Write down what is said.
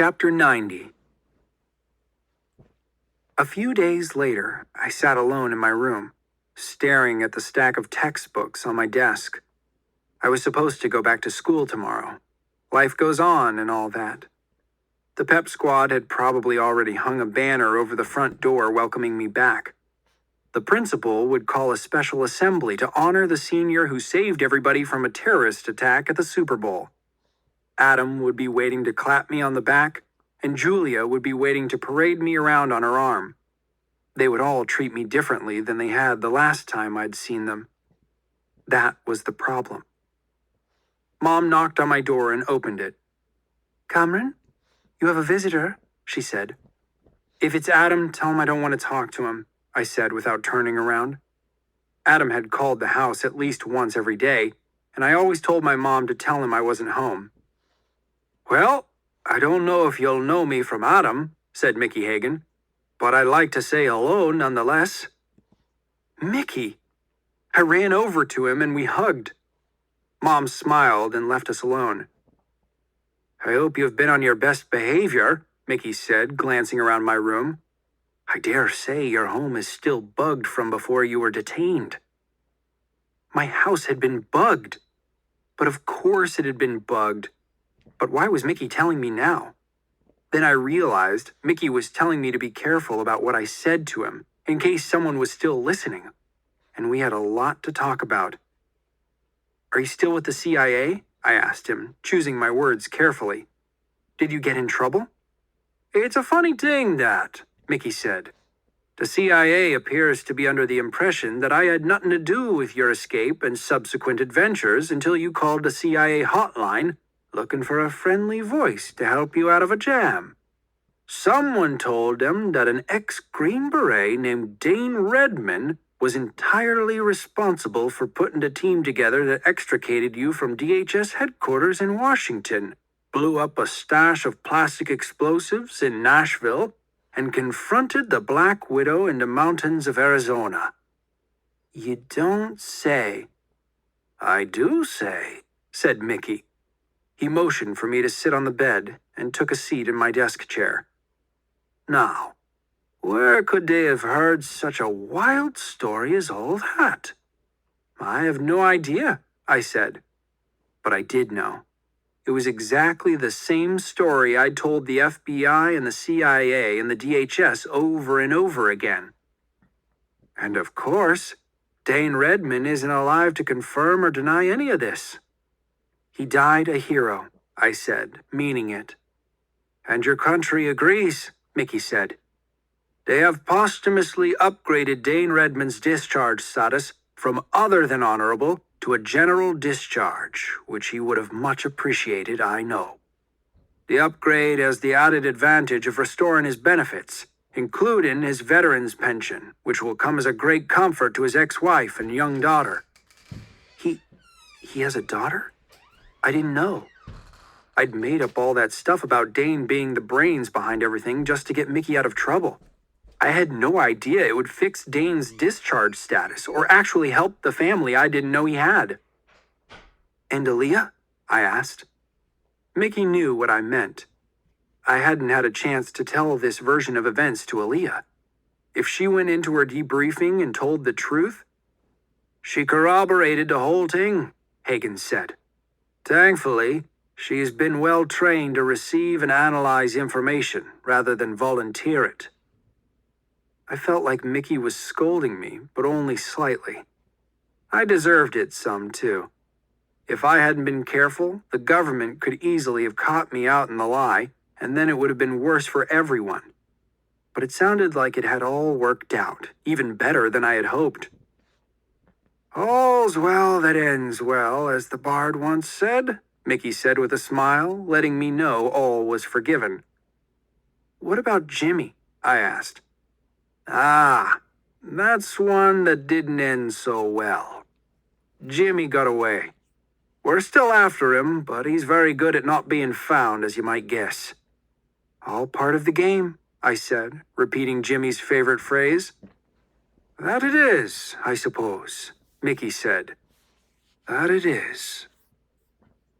Chapter 90. A few days later, I sat alone in my room, staring at the stack of textbooks on my desk. I was supposed to go back to school tomorrow. Life goes on and all that. The pep squad had probably already hung a banner over the front door welcoming me back. The principal would call a special assembly to honor the senior who saved everybody from a terrorist attack at the Super Bowl. Adam would be waiting to clap me on the back, and Julia would be waiting to parade me around on her arm. They would all treat me differently than they had the last time I'd seen them. That was the problem. Mom knocked on my door and opened it. "Cameron, you have a visitor," she said. "If it's Adam, tell him I don't want to talk to him," I said without turning around. Adam had called the house at least once every day, and I always told my mom to tell him I wasn't home. "Well, I don't know if you'll know me from Adam," said Mickey Hagan, "but I'd like to say hello nonetheless." "Mickey!" I ran over to him and we hugged. Mom smiled and left us alone. "I hope you've been on your best behavior," Mickey said, glancing around my room. "I dare say your home is still bugged from before you were detained." My house had been bugged. But of course it had been bugged. But why was Mickey telling me now? Then I realized Mickey was telling me to be careful about what I said to him, in case someone was still listening. And we had a lot to talk about. "Are you still with the CIA?" I asked him, choosing my words carefully. "Did you get in trouble?" "It's a funny thing that," Mickey said. "The CIA appears to be under the impression that I had nothing to do with your escape and subsequent adventures until you called the CIA hotline looking for a friendly voice to help you out of a jam. Someone told them that an ex-Green Beret named Dane Redman was entirely responsible for putting the team together that extricated you from DHS headquarters in Washington, blew up a stash of plastic explosives in Nashville, and confronted the Black Widow in the mountains of Arizona." "You don't say." "I do say," said Mickey. He motioned for me to sit on the bed and took a seat in my desk chair. "Now, where could they have heard such a wild story as all that?" "I have no idea," I said. But I did know. It was exactly the same story I'd told the FBI and the CIA and the DHS over and over again. And of course, Dane Redman isn't alive to confirm or deny any of this. "He died a hero," I said, meaning it. "And your country agrees," Mickey said. "They have posthumously upgraded Dane Redman's discharge status from other than honorable to a general discharge, which he would have much appreciated, I know. The upgrade has the added advantage of restoring his benefits, including his veteran's pension, which will come as a great comfort to his ex-wife and young daughter." He has a daughter? I didn't know. I'd made up all that stuff about Dane being the brains behind everything just to get Mickey out of trouble. I had no idea it would fix Dane's discharge status or actually help the family I didn't know he had. "And Aaliyah?" I asked. Mickey knew what I meant. I hadn't had a chance to tell this version of events to Aaliyah. If she went into her debriefing and told the truth, "She corroborated the whole thing," Hagan said. "Thankfully, she has been well trained to receive and analyze information rather than volunteer it." I felt like Mickey was scolding me, but only slightly. I deserved it some, too. If I hadn't been careful, the government could easily have caught me out in the lie, and then it would have been worse for everyone. But it sounded like it had all worked out, even better than I had hoped. "All's well that ends well, as the bard once said," Mickey said with a smile, letting me know all was forgiven. "What about Jimmy?" I asked. "Ah, that's one that didn't end so well. Jimmy got away. We're still after him, but he's very good at not being found, as you might guess." "All part of the game," I said, repeating Jimmy's favorite phrase. "That it is, I suppose," Mickey said. "That it is."